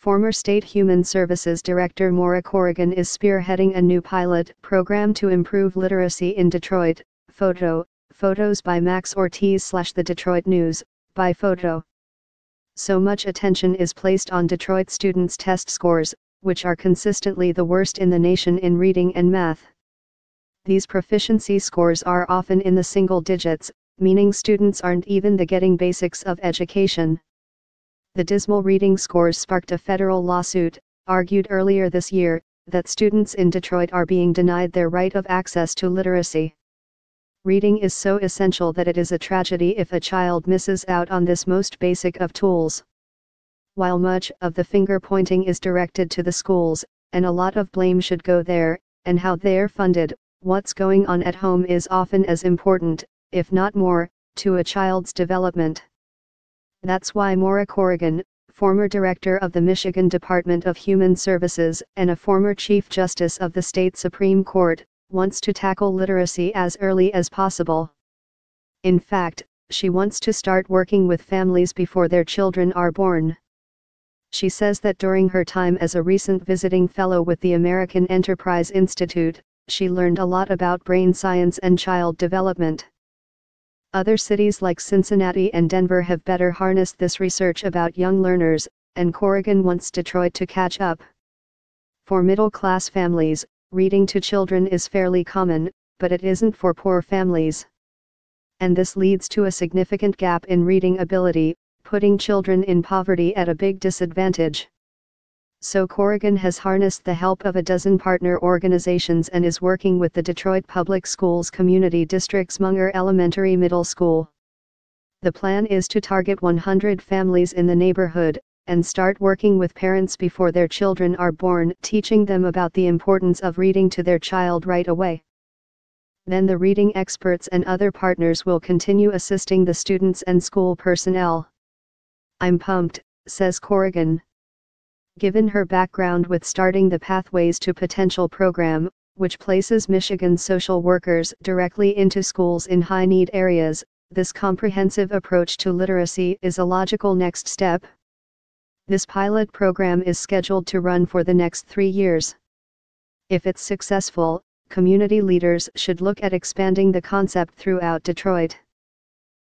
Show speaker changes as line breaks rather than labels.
Former State Human Services Director Maura Corrigan is spearheading a new pilot program to improve literacy in Detroit. Photos by Max Ortiz / The Detroit News, by photo. So much attention is placed on Detroit students' test scores, which are consistently the worst in the nation in reading and math. These proficiency scores are often in the single digits, meaning students aren't even getting basics of education. The dismal reading scores sparked a federal lawsuit, argued earlier this year, that students in Detroit are being denied their right of access to literacy. Reading is so essential that it is a tragedy if a child misses out on this most basic of tools. While much of the finger-pointing is directed to the schools, and a lot of blame should go there, and how they're funded, what's going on at home is often as important, if not more, to a child's development. That's why Maura Corrigan, former director of the Michigan Department of Human Services and a former Chief Justice of the state Supreme Court, wants to tackle literacy as early as possible. In fact, she wants to start working with families before their children are born. She says that during her time as a recent visiting fellow with the American Enterprise Institute, she learned a lot about brain science and child development. Other cities like Cincinnati and Denver have better harnessed this research about young learners, and Corrigan wants Detroit to catch up. For middle-class families, reading to children is fairly common, but it isn't for poor families. And this leads to a significant gap in reading ability, putting children in poverty at a big disadvantage. So Corrigan has harnessed the help of a dozen partner organizations and is working with the Detroit Public Schools Community District's Munger Elementary Middle School. The plan is to target 100 families in the neighborhood, and start working with parents before their children are born, teaching them about the importance of reading to their child right away. Then the reading experts and other partners will continue assisting the students and school personnel. "I'm pumped," says Corrigan. Given her background with starting the Pathways to Potential program, which places Michigan social workers directly into schools in high-need areas, this comprehensive approach to literacy is a logical next step. This pilot program is scheduled to run for the next 3 years. If it's successful, community leaders should look at expanding the concept throughout Detroit.